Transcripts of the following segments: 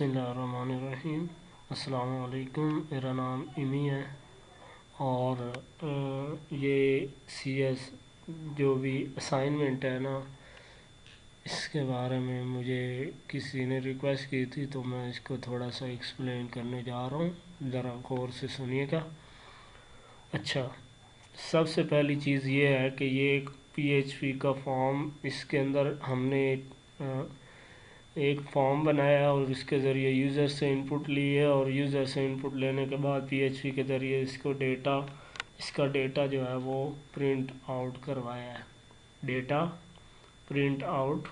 बिस्मिल्लाहिर्रहमानिर्रहीम। अस्सलाम वालेकुम। मेरा नाम इमी है और ये CS जो भी असाइनमेंट है ना, इसके बारे में मुझे किसी ने रिक्वेस्ट की थी तो मैं इसको थोड़ा सा एक्सप्लेन करने जा रहा हूँ, ज़रा गौर से सुनिएगा। अच्छा, सबसे पहली चीज़ ये है कि ये एक PHP का फॉर्म, इसके अंदर हमने एक फॉर्म बनाया और इसके ज़रिए यूज़र से इनपुट लिए और यूज़र से इनपुट लेने के बाद PHP के ज़रिए इसका डेटा जो है वो प्रिंट आउट करवाया है। डेटा प्रिंट आउट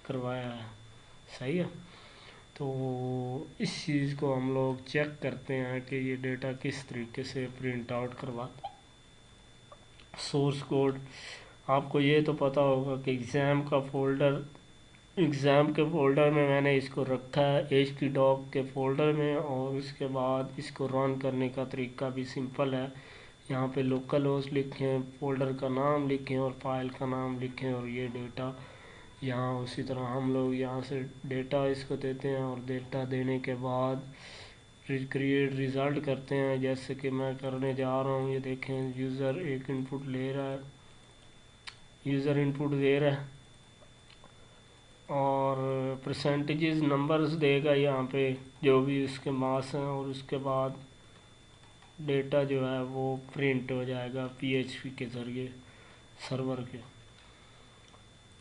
करवाया है, सही है। तो इस चीज़ को हम लोग चेक करते हैं कि ये डेटा किस तरीके से प्रिंट आउट करवाता। सोर्स कोड आपको ये तो पता होगा कि एग्ज़ाम के फ़ोल्डर में मैंने इसको रखा है, htdoc के फ़ोल्डर में। और उसके बाद इसको रन करने का तरीका भी सिंपल है। यहाँ पे लोकल होस्ट लिखें, फ़ोल्डर का नाम लिखें और फाइल का नाम लिखें और ये डेटा यहाँ उसी तरह हम लोग यहाँ से डेटा इसको देते हैं और डेटा देने के बाद क्रिएट रिज़ल्ट करते हैं, जैसे कि मैं करने जा रहा हूँ। ये देखें, यूज़र एक इनपुट ले रहा है, यूज़र इनपुट दे रहा है और परसेंटेजेस नंबर्स देगा यहाँ पे जो भी उसके मार्क्स हैं, और उसके बाद डेटा जो है वो प्रिंट हो जाएगा PHP के ज़रिए सर्वर के।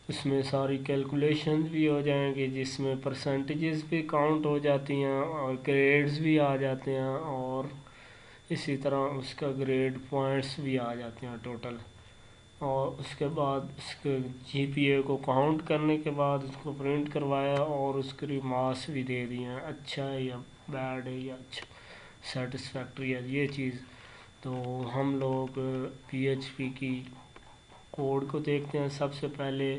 इसमें सारी कैलकुलेशन भी हो जाएंगी, जिसमें परसेंटेजेस भी काउंट हो जाती हैं और ग्रेड्स भी आ जाते हैं और इसी तरह उसका ग्रेड पॉइंट्स भी आ जाते हैं टोटल। और उसके बाद उसके GPA को काउंट करने के बाद उसको प्रिंट करवाया और उसके मार्क्स भी दे दिए हैं, अच्छा है या बैड है या अच्छा सेटिस्फैक्ट्री है ये चीज़। तो हम लोग PHP की कोड को देखते हैं। सबसे पहले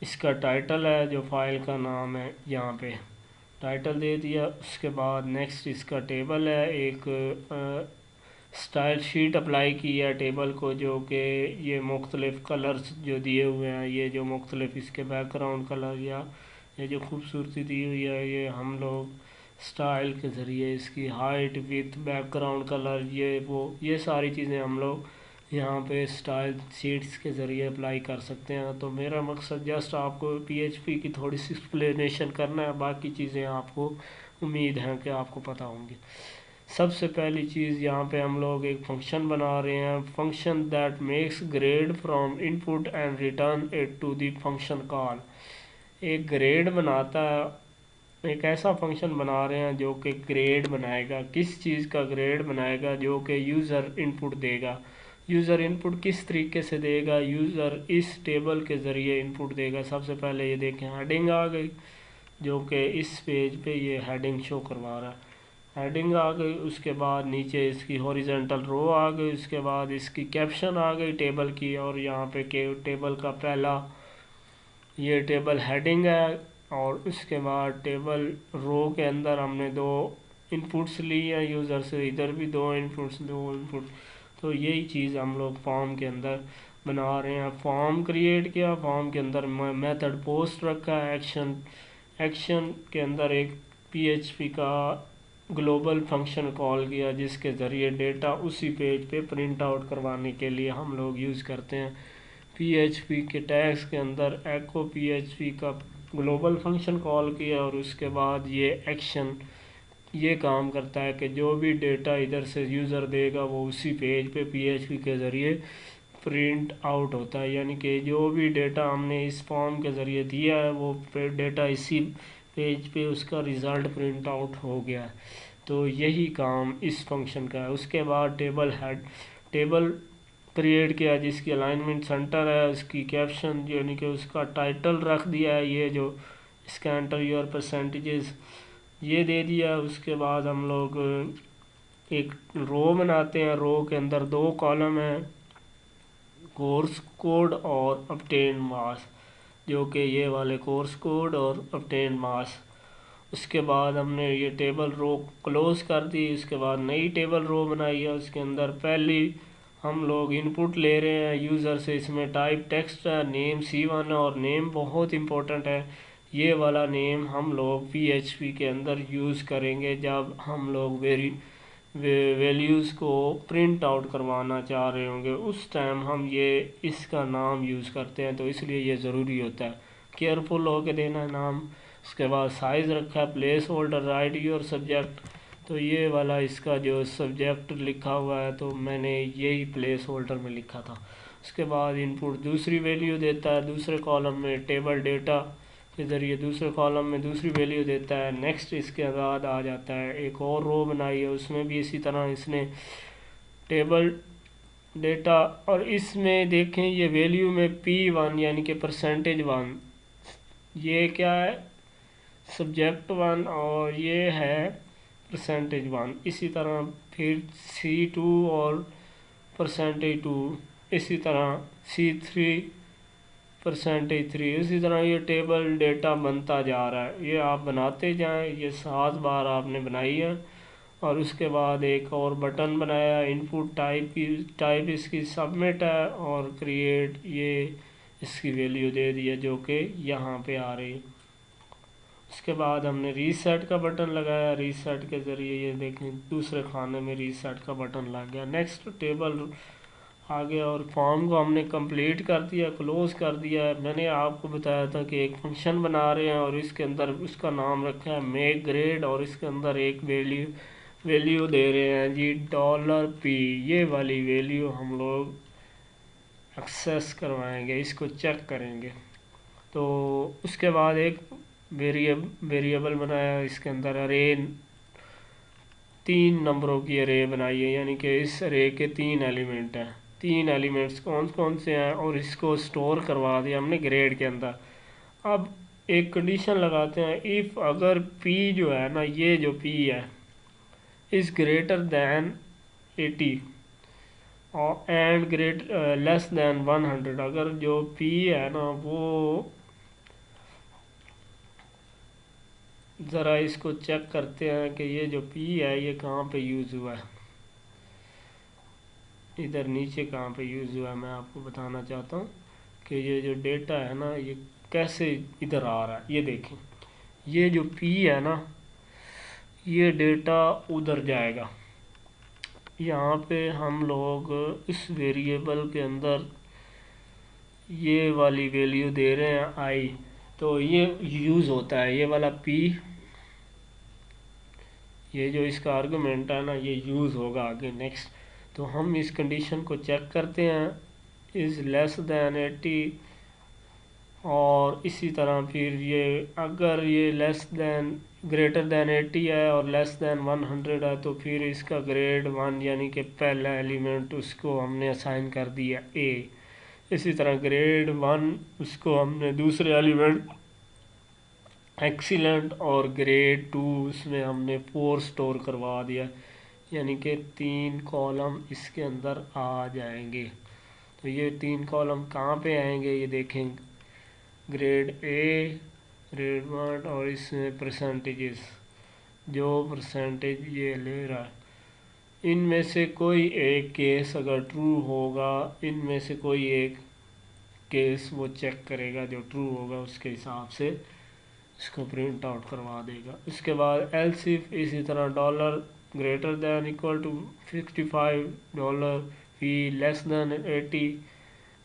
इसका टाइटल है, जो फाइल का नाम है, यहाँ पे टाइटल दे दिया। उसके बाद नेक्स्ट इसका टेबल है, एक स्टाइल शीट अप्लाई की है टेबल को, जो कि ये मुख्तलिफ़ कलर्स जो दिए हुए हैं, ये जो मुख्तलिफ़ इसके बैकग्राउंड कलर या ये जो खूबसूरती दी हुई है, ये हम लोग स्टाइल के ज़रिए इसकी हाइट विथ बैकग्राउंड कलर ये सारी चीज़ें हम लोग यहाँ पे स्टाइल शीट्स के ज़रिए अप्लाई कर सकते हैं। तो मेरा मकसद जस्ट आपको PHP की थोड़ी सी एक्सप्लेनेशन करना है, बाकी चीज़ें आपको उम्मीद है कि आपको पता होंगी। सबसे पहली चीज़, यहाँ पे हम लोग एक फंक्शन बना रहे हैं, function that makes grade from input and return it to the function call. एक ग्रेड बनाता है, एक ऐसा फंक्शन बना रहे हैं जो कि ग्रेड बनाएगा। किस चीज़ का ग्रेड बनाएगा? जो कि यूज़र इनपुट देगा। यूज़र इनपुट किस तरीके से देगा? यूज़र इस टेबल के ज़रिए इनपुट देगा। सबसे पहले ये देखें, हेडिंग आ गई, जो कि इस पेज पे ये हेडिंग शो करवा रहा है। हेडिंग आ गई, उसके बाद नीचे इसकी हॉरिजॉन्टल रो आ गई, उसके बाद इसकी कैप्शन आ गई टेबल की, और यहाँ पे टेबल का पहला ये टेबल हेडिंग है। और उसके बाद टेबल रो के अंदर हमने दो इनपुट्स ली हैं यूज़र से, इधर भी दो इनपुट। तो यही चीज़ हम लोग फॉर्म के अंदर बना रहे हैं। फॉर्म क्रिएट किया, फॉर्म के अंदर मेथड पोस्ट रखा है। एक्शन के अंदर एक PHP का ग्लोबल फंक्शन कॉल किया, जिसके ज़रिए डेटा उसी पेज पे प्रिंट आउट करवाने के लिए हम लोग यूज़ करते हैं। PHP के टैग्स के अंदर एको PHP का ग्लोबल फंक्शन कॉल किया और उसके बाद ये एक्शन ये काम करता है कि जो भी डेटा इधर से यूज़र देगा वो उसी पेज पे PHP के ज़रिए प्रिंट आउट होता है। यानी कि जो भी डेटा हमने इस फॉर्म के ज़रिए दिया है वो डेटा इसी पेज पे उसका रिज़ल्ट प्रिंट आउट हो गया है। तो यही काम इस फंक्शन का है। उसके बाद टेबल क्रिएट किया, जिसकी अलाइनमेंट सेंटर है, उसकी कैप्शन यानी कि उसका टाइटल रख दिया है, ये जो इसका एंटर योर परसेंटेजेस ये दे दिया। उसके बाद हम लोग एक रो बनाते हैं, रो के अंदर दो कॉलम हैं, कोर्स कोड और ऑब्टेन मार्क्स, जो कि ये वाले कोर्स कोड और ऑब्टेन मार्क्स। उसके बाद हमने ये टेबल रो क्लोज कर दी। उसके बाद नई टेबल रो बनाई है, उसके अंदर पहली हम लोग इनपुट ले रहे हैं यूज़र से। इसमें टाइप टेक्स्ट है, नेम C1 है और नेम बहुत इंपॉर्टेंट है। ये वाला नेम हम लोग PHP के अंदर यूज़ करेंगे जब हम लोग वैल्यूज़ को प्रिंट आउट करवाना चाह रहे होंगे, उस टाइम हम ये इसका नाम यूज़ करते हैं, तो इसलिए ये ज़रूरी होता है। केयरफुल होके देना है नाम। उसके बाद साइज़ रखा है, place holder, right your subject. तो ये वाला इसका जो सब्जेक्ट लिखा हुआ है तो मैंने यही प्लेस होल्डर में लिखा था। उसके बाद इनपुट दूसरी वैल्यू देता है, दूसरे कॉलम में टेबल डेटा के ज़रिए दूसरे कॉलम में दूसरी वैल्यू देता है। नेक्स्ट इसके बाद आ जाता है एक और रो बनाई है, उसमें भी इसी तरह इसने टेबल डेटा, और इसमें देखें ये वैल्यू में P1 यानी कि %1, ये क्या है सब्जेक्ट 1 और ये है %1। इसी तरह फिर C2 और %2, इसी तरह C3 %3, इसी तरह ये टेबल डेटा बनता जा रहा है। ये आप बनाते जाएं, ये 7 बार आपने बनाई है। और उसके बाद एक और बटन बनाया, इनपुट टाइप इसकी सबमिट है, और क्रिएट ये इसकी वैल्यू दे दी है जो कि यहाँ पे आ रही है। उसके बाद हमने रीसेट का बटन लगाया, रीसेट के ज़रिए ये देखें दूसरे खाने में रीसेट का बटन लग गया। नेक्स्ट टेबल आ गया और फॉर्म को हमने कंप्लीट कर दिया, क्लोज़ कर दिया है। मैंने आपको बताया था कि एक फंक्शन बना रहे हैं और इसके अंदर उसका नाम रखा है मेक ग्रेड, और इसके अंदर एक वैल्यू दे रहे हैं जी $P। ये वाली वैल्यू हम लोग एक्सेस करवाएंगे, इसको चेक करेंगे। तो उसके बाद एक वेरिएबल बनाया, इसके अंदर अरे 3 नंबरों की अरे बनाई है, यानी कि इस अरे के 3 एलिमेंट हैं। 3 एलिमेंट्स कौन कौन से हैं, और इसको स्टोर करवा दिया हमने ग्रेड के अंदर। अब एक कंडीशन लगाते हैं, इफ़ अगर P जो है ना, ये जो P है इज़ ग्रेटर दैन 80 और एंड लेस दैन 100, अगर जो P है ना वो, ज़रा इसको चेक करते हैं कि ये जो P है ये कहाँ पे यूज़ हुआ है, इधर नीचे कहाँ पे यूज़ हुआ है। मैं आपको बताना चाहता हूँ कि ये जो डेटा है ना ये कैसे इधर आ रहा है। ये देखें, ये जो P है ना ये डेटा उधर जाएगा। यहाँ पे हम लोग इस वेरिएबल के अंदर ये वाली वैल्यू दे रहे हैं I, तो ये यूज़ होता है, ये वाला P, ये जो इसका आर्गुमेंट है ना ये यूज़ होगा आगे। नेक्स्ट तो हम इस कंडीशन को चेक करते हैं, इज़ लेस दैन 80, और इसी तरह फिर ये अगर ये ग्रेटर दैन 80 है और लेस दैन 100 है तो फिर इसका ग्रेड 1 यानी कि पहला एलिमेंट उसको हमने असाइन कर दिया A। इसी तरह ग्रेड 1 उसको हमने दूसरे एलिमेंट एक्सीलेंट, और ग्रेड 2 उसमें हमने 4 स्टोर करवा दिया, यानी कि 3 कॉलम इसके अंदर आ जाएंगे। तो ये 3 कॉलम कहाँ पे आएंगे ये देखें, ग्रेड A, ग्रेड 1, और इसमें परसेंटेजेस, जो परसेंटेज ये ले रहा है इनमें से कोई एक केस अगर ट्रू होगा, इनमें से कोई एक केस वो चेक करेगा, जो ट्रू होगा उसके हिसाब से इसको प्रिंट आउट करवा देगा। इसके बाद एल्स इफ इसी तरह $, greater than equal to 65, $P less than 80।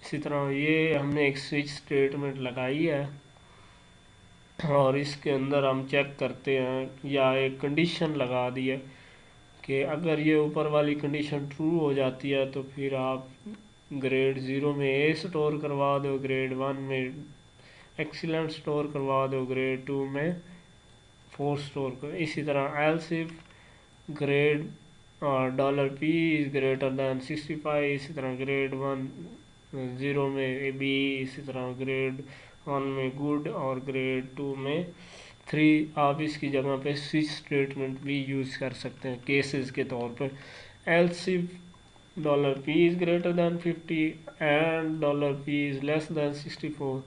इसी तरह ये हमने एक स्विच स्टेटमेंट लगाई है, और इसके अंदर हम चेक करते हैं या एक कंडीशन लगा दी है कि अगर ये ऊपर वाली कंडीशन ट्रू हो जाती है तो फिर आप ग्रेड 0 में A स्टोर करवा दो, ग्रेड 1 में एक्सीलेंट स्टोर करवा दो, ग्रेड 2 में 4 स्टोर करो। इसी तरह else if grade $P is greater than 65, इसी तरह ग्रेड 1 0 में B, इसी तरह ग्रेड 1 में गुड, और ग्रेड 2 में 3। आप इसकी जगह पे स्विच स्टेटमेंट भी यूज़ कर सकते हैं केसेस के तौर पर। Else if $P is greater than 50 and $P is less then 64।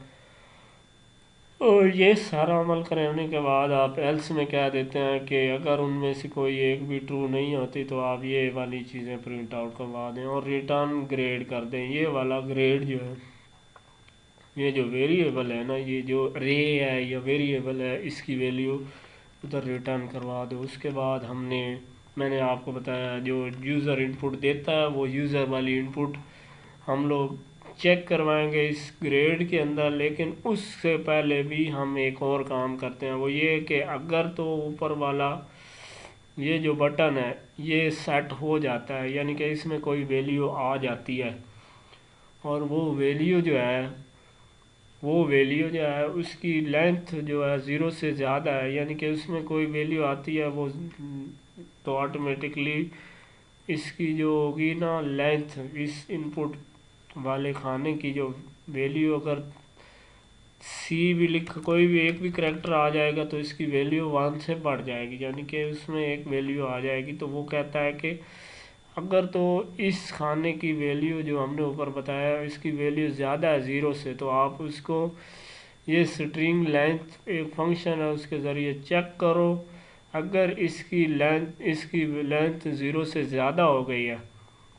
और ये सारा अमल करने के बाद आप एल्स में कह देते हैं कि अगर उनमें से कोई एक भी ट्रू नहीं होती तो आप ये वाली चीज़ें प्रिंट आउट करवा दें और रिटर्न ग्रेड कर दें। ये वाला ग्रेड जो है ये जो वेरिएबल है ना, ये जो रे है या वेरिएबल है, इसकी वैल्यू उधर रिटर्न करवा दो। उसके बाद मैंने आपको बताया जो यूज़र इनपुट देता है वो यूज़र वाली इनपुट हम लोग चेक करवाएंगे इस ग्रेड के अंदर। लेकिन उससे पहले भी हम एक और काम करते हैं, वो ये कि अगर तो ऊपर वाला ये जो बटन है ये सेट हो जाता है, यानी कि इसमें कोई वैल्यू आ जाती है, और वो वैल्यू जो है उसकी लेंथ जो है ज़ीरो से ज़्यादा है, यानी कि उसमें कोई वैल्यू आती है वो, तो ऑटोमेटिकली इसकी जो होगी ना लेंथ, इस इनपुट वाले खाने की जो वैल्यू, अगर सी भी लिख कोई भी एक भी करेक्टर आ जाएगा तो इसकी वैल्यू 1 से बढ़ जाएगी, यानी कि उसमें एक वैल्यू आ जाएगी। तो वो कहता है कि अगर तो इस खाने की वैल्यू जो हमने ऊपर बताया इसकी वैल्यू ज़्यादा है ज़ीरो से, तो आप उसको ये स्ट्रिंग लेंथ एक फंक्शन है उसके ज़रिए चेक करो। अगर इसकी लेंथ ज़ीरो से ज़्यादा हो गई है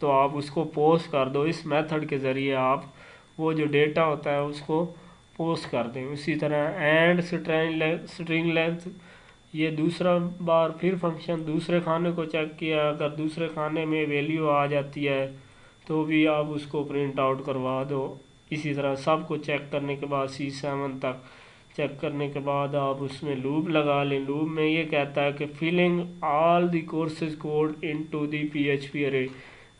तो आप उसको पोस्ट कर दो। इस मेथड के ज़रिए आप वो जो डेटा होता है उसको पोस्ट कर दें। उसी तरह एंड स्ट्रिंग लेंथ, ये दूसरा बार फिर फंक्शन दूसरे खाने को चेक किया, अगर दूसरे खाने में वैल्यू आ जाती है तो भी आप उसको प्रिंट आउट करवा दो। इसी तरह सब को चेक करने के बाद C7 तक चेक करने के बाद आप उसमें लूप लगा लें। लूप में ये कहता है कि filling all the courses code into the PHP array,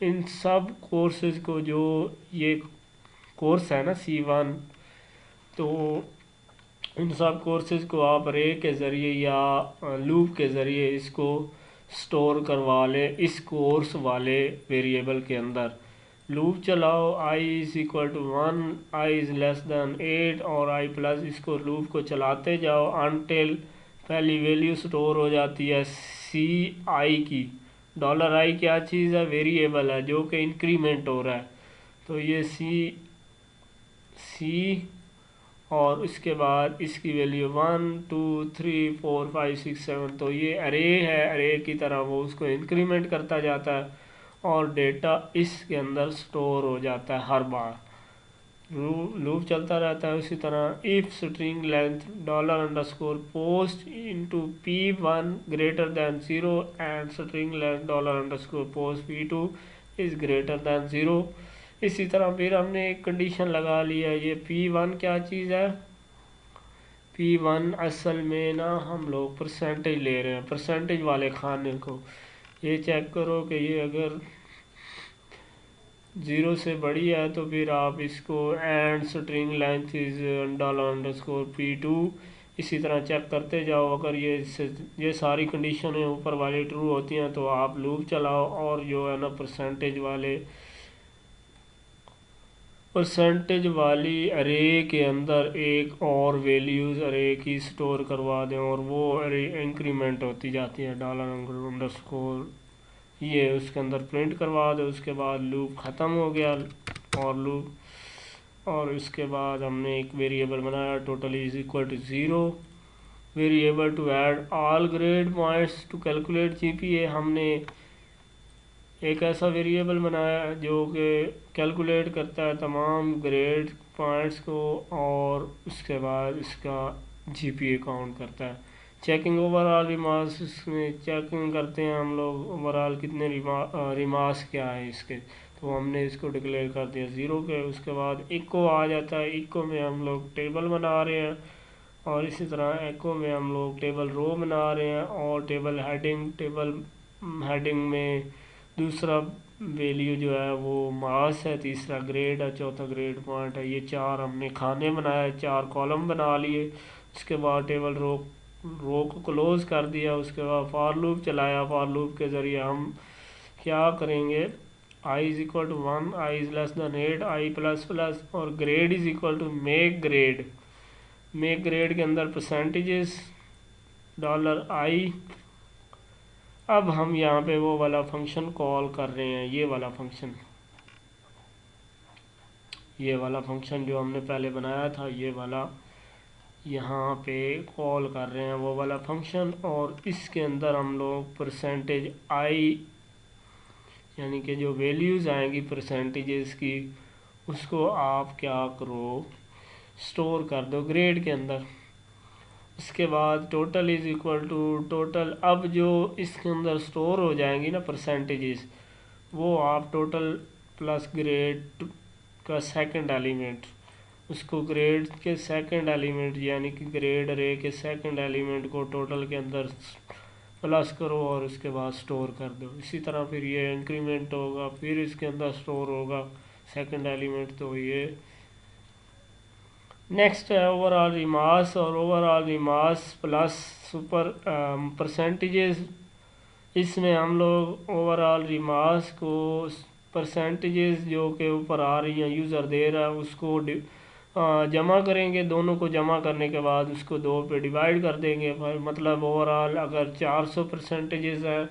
इन सब कोर्सेज को, जो ये कोर्स है ना C1, तो इन सब कोर्सेज को आप रे के ज़रिए या लूप के ज़रिए इसको स्टोर करवा लें इस कोर्स वाले वेरिएबल के अंदर। लूप चलाओ i is equal to 1, i is less than 8 और i प्लस, इसको लूप को चलाते जाओ अनटिल पहली वैल्यू स्टोर हो जाती है ci की। $i क्या चीज़ है? वेरिएबल है जो कि इंक्रीमेंट हो रहा है। तो ये C और उसके बाद इसकी वैल्यू 1 2 3 4 5 6 7, तो ये अरे है, अरे की तरह वो उसको इंक्रीमेंट करता जाता है और डेटा इसके अंदर स्टोर हो जाता है हर बार। लूप चलता रहता है। उसी तरह if string length $post into p1 greater than 0 and string length $post p2 is greater than 0। इसी तरह फिर हमने एक कंडीशन लगा ली है। ये p1 क्या चीज़ है? p1 असल में ना हम लोग परसेंटेज ले रहे हैं, परसेंटेज वाले खाने को। ये चेक करो कि ये अगर 0 से बड़ी है तो फिर आप इसको and string length is $_p2, इसी तरह चेक करते जाओ। अगर ये सारी कंडीशनें ऊपर वाली ट्रू होती हैं तो आप लूप चलाओ और जो है ना परसेंटेज वाली अरे के अंदर एक और वैल्यूज़ अरे की स्टोर करवा दें और वो अरे इंक्रीमेंट होती जाती है $_ ये उसके अंदर प्रिंट करवा दो। उसके बाद लूप ख़त्म हो गया और उसके बाद हमने एक वेरिएबल बनाया total is equal to 0, variable to add all grade points to calculate GPA। हमने एक ऐसा वेरिएबल बनाया जो कि कैलकुलेट करता है तमाम ग्रेड पॉइंट्स को और उसके बाद इसका GPA काउंट करता है। चेकिंग ओवरऑल रिमार्क्स, इसमें चेकिंग करते हैं हम लोग ओवरऑल कितने रिमार्क्स क्या है इसके, तो हमने इसको डिक्लेयर कर दिया 0 के। उसके बाद इको आ जाता है, इको में हम लोग टेबल बना रहे हैं और इसी तरह एको में हम लोग टेबल रो बना रहे हैं और टेबल हेडिंग में दूसरा वैल्यू जो है वो मास है, तीसरा ग्रेड है, चौथा ग्रेड पॉइंट है। ये 4 हमने खाने बनाए, 4 कॉलम बना लिए। उसके बाद टेबल रो को क्लोज कर दिया। उसके बाद फॉर लूप चलाया। फॉर लूप के ज़रिए हम क्या करेंगे, i is equal to 1, i is less than 8, i plus plus और grade is equal to make grade के अंदर परसेंटेजेस $i। अब हम यहाँ पे वो वाला फंक्शन कॉल कर रहे हैं, ये वाला फंक्शन जो हमने पहले बनाया था, ये वाला यहाँ पे कॉल कर रहे हैं वो वाला फंक्शन। और इसके अंदर हम लोग परसेंटेज i, यानी कि जो वैल्यूज़ आएंगी परसेंटेजेस की, उसको आप क्या करो, स्टोर कर दो ग्रेड के अंदर। इसके बाद total is equal to total, अब जो इसके अंदर स्टोर हो जाएंगी ना परसेंटेजेस, वो आप टोटल प्लस ग्रेड का सेकंड एलिमेंट, उसको ग्रेड के सेकंड एलिमेंट यानी कि ग्रेड अरे के सेकंड एलिमेंट को टोटल के अंदर प्लस करो और उसके बाद स्टोर कर दो। इसी तरह फिर ये इंक्रीमेंट होगा, फिर इसके अंदर स्टोर होगा सेकंड एलिमेंट। तो ये नेक्स्ट है ओवरऑल रिमास, और ओवरऑल रिमास प्लस सुपर परसेंटेजेस। इसमें हम लोग ओवरऑल रिमास को परसेंटेजेस जो के ऊपर आ रही हैं यूज़र दे रहा है उसको जमा करेंगे, दोनों को जमा करने के बाद उसको 2 पे डिवाइड कर देंगे। मतलब ओवरऑल अगर 400 परसेंटेजेस है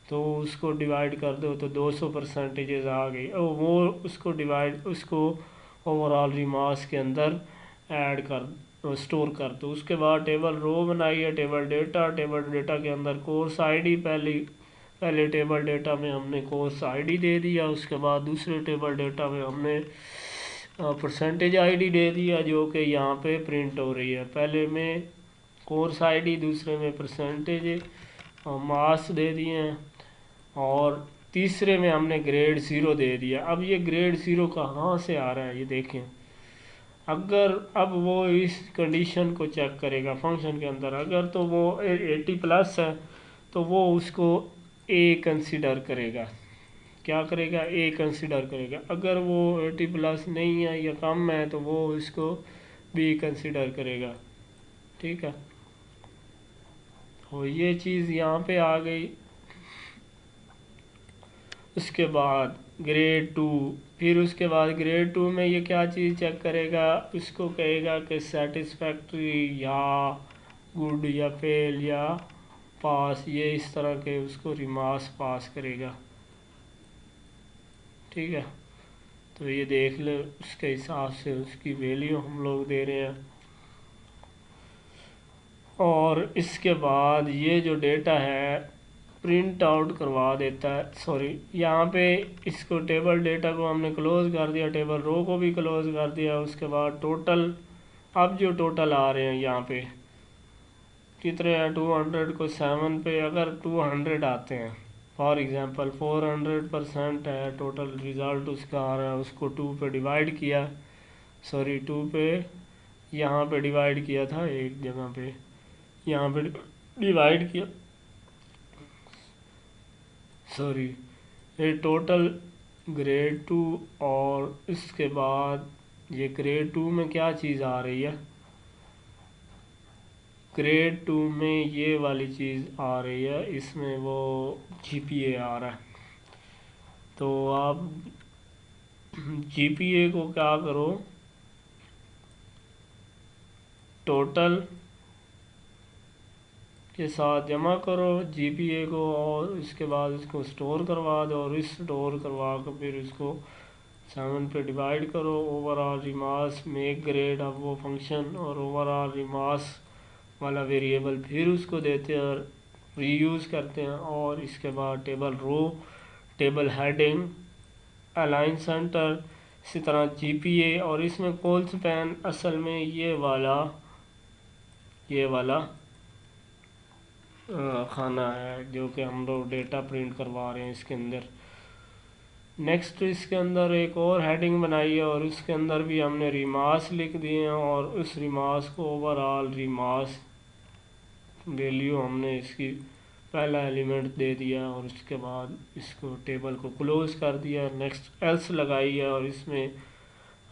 तो उसको डिवाइड कर दो तो 200 परसेंटेजेस आ गई, और वो उसको डिवाइड उसको ओवरऑल रिमास के अंदर ऐड कर स्टोर कर दो। उसके बाद टेबल रो बनाई है, टेबल डेटा के अंदर कोर्स आईडी, पहले टेबल डेटा में हमने कोर्स आईडी दे दिया, उसके बाद दूसरे टेबल डेटा में हमने परसेंटेज आईडी दे दिया जो कि यहाँ पे प्रिंट हो रही है। पहले में कोर्स आईडी, दूसरे में परसेंटेज मास दे दिए हैं, और तीसरे में हमने ग्रेड 0 दे दिया। अब ये ग्रेड 0 कहाँ से आ रहा है ये देखें। अगर अब वो इस कंडीशन को चेक करेगा फंक्शन के अंदर, अगर तो वो 80 प्लस है तो वो उसको ए कंसीडर करेगा। क्या करेगा? ए कंसीडर करेगा। अगर वो 80 प्लस नहीं है या कम है तो वो इसको बी कंसीडर करेगा। ठीक है, और ये चीज़ यहाँ पे आ गई। उसके बाद ग्रेड 2, फिर उसके बाद ग्रेड 2 में ये क्या चीज़ चेक करेगा, उसको कहेगा कि सेटिस्फैक्ट्री या गुड या फेल या पास, ये इस तरह के उसको रिमार्क्स पास करेगा। ठीक है, तो ये देख ले उसके हिसाब से उसकी वैल्यू हम लोग दे रहे हैं। और इसके बाद ये जो डेटा है प्रिंट आउट करवा देता है। सॉरी, यहाँ पे इसको टेबल डेटा को हमने क्लोज कर दिया, टेबल रो को भी क्लोज कर दिया। उसके बाद टोटल, अब जो टोटल आ रहे हैं यहाँ पे कितने हैं, 200 को 7 पे अगर 200 आते हैं, फॉर एग्जांपल 400% है टोटल रिज़ल्ट उसका आ रहा है, उसको 2 पे डिवाइड किया, सॉरी 2 पे यहाँ पे डिवाइड किया था, एक जगह पे यहाँ पे डिवाइड किया, सॉरी ये टोटल ग्रेड 2। और इसके बाद ये ग्रेड 2 में क्या चीज़ आ रही है, ग्रेड 2 में ये वाली चीज़ आ रही है, इसमें वो जीपीए आ रहा है। तो आप जीपीए को क्या करो, टोटल के साथ जमा करो जीपीए को, और इसके बाद इसको स्टोर करवा दो, और इस स्टोर करवा कर फिर इसको 7 पे डिवाइड करो। ओवरऑल रिमार्क्स मेक ग्रेड, अब वो फंक्शन और ओवरऑल रिमार्क्स वाला वेरिएबल फिर उसको देते हैं और रीयूज़ करते हैं। और इसके बाद table row, table heading, align centre, इसी तरह जीपीए। और इसमें कॉल स्पैन असल में ये वाला खाना है जो कि हम लोग डेटा प्रिंट करवा रहे हैं इसके अंदर। नेक्स्ट इसके अंदर एक और हेडिंग बनाई है और उसके अंदर भी हमने रिमार्क्स लिख दिए हैं, और उस रिमार्क्स को ओवरऑल रिमार्क्स वैल्यू हमने इसकी पहला एलिमेंट दे दिया, और उसके बाद इसको टेबल को क्लोज कर दिया। नेक्स्ट एल्स लगाई है, और इसमें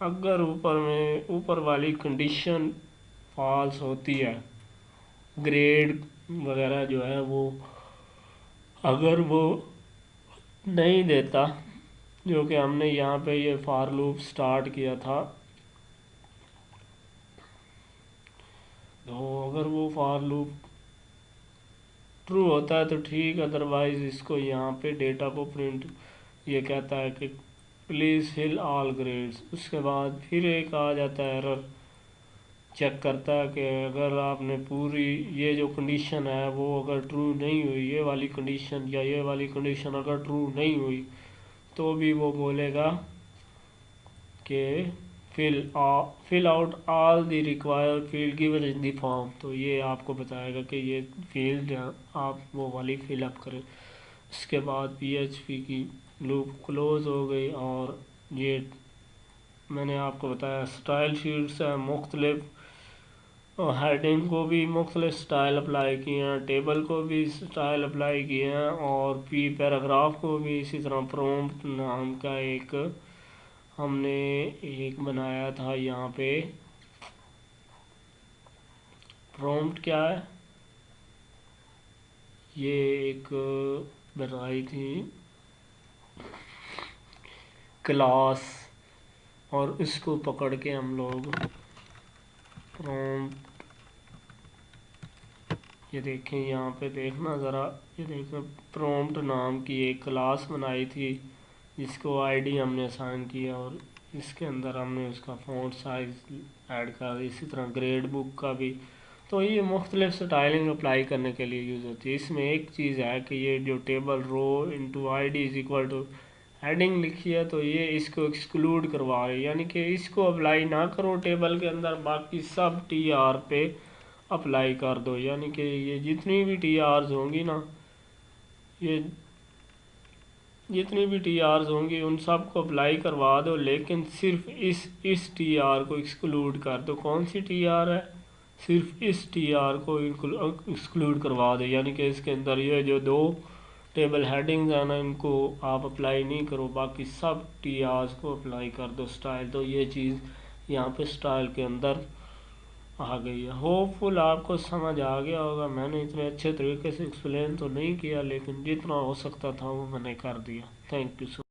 अगर ऊपर वाली कंडीशन फॉल्स होती है, ग्रेड वगैरह जो है वो अगर वो नहीं देता, जो कि हमने यहाँ पे ये फॉर लूप स्टार्ट किया था, तो अगर वो फॉर लूप ट्रू होता है तो ठीक, अदरवाइज इसको यहाँ पे डेटा को प्रिंट ये कहता है कि प्लीज़ फिल ऑल ग्रेड्स। उसके बाद फिर एक आ जाता है एरर, चेक करता है कि अगर आपने पूरी ये जो कंडीशन है वो अगर ट्रू नहीं हुई, ये वाली कंडीशन या ये वाली कंडीशन अगर ट्रू नहीं हुई तो भी वो बोलेगा कि fill out all the required field given in the form. तो ये आपको बताएगा कि ये फील्ड आप वो वाली फिल अप करें। इसके बाद PHP की लूप क्लोज हो गई। और ये मैंने आपको बताया स्टाइल शीट्स है, मुख्तलिफ हेडिंग को भी मुख्तलिफ स्टाइल अप्लाई किए हैं, टेबल को भी स्टाइल अप्लाई किए हैं, और पैराग्राफ को भी इसी तरह। प्रॉम्प्ट नाम का एक हमने एक बनाया था यहाँ पे। प्रॉम्प्ट क्या है, ये एक बनाई थी क्लास, और इसको पकड़ के हम लोग प्रॉम्प्ट, ये देखें यहाँ पे देखना ज़रा, ये देखें प्रॉम्प्ट नाम की एक क्लास बनाई थी जिसको आईडी हमने असाइन किया, और इसके अंदर हमने उसका फ़ॉन्ट साइज़ ऐड कर। इसी तरह ग्रेड बुक का भी। तो ये मुख्तलिफ स्टाइलिंग अप्लाई करने के लिए यूज़ होती है। इसमें एक चीज़ है कि ये जो table row into ID is equal to heading लिखी है, तो ये इसको एक्सक्लूड करवा रही है, यानी कि इसको अप्लाई ना करो टेबल के अंदर, बाकी सब TR पे अप्लाई कर दो। यानी कि ये जितनी भी TRs होंगी ना, ये जितनी भी TRs होंगी उन सब को अप्लाई करवा दो, लेकिन सिर्फ इस TR को एक्सक्लूड कर दो। कौन सी TR है, सिर्फ इस TR को एक्सक्लूड करवा दो। यानी कि इसके अंदर ये जो दो टेबल हेडिंग्स है ना, इनको आप अप्लाई नहीं करो, बाकी सब TRs को अप्लाई कर दो स्टाइल। तो ये चीज़ यहाँ पे स्टाइल के अंदर आ गई है। होपफुल आपको समझ आ गया होगा। मैंने इतने अच्छे तरीके से एक्सप्लेन तो नहीं किया, लेकिन जितना हो सकता था वो मैंने कर दिया। Thank you so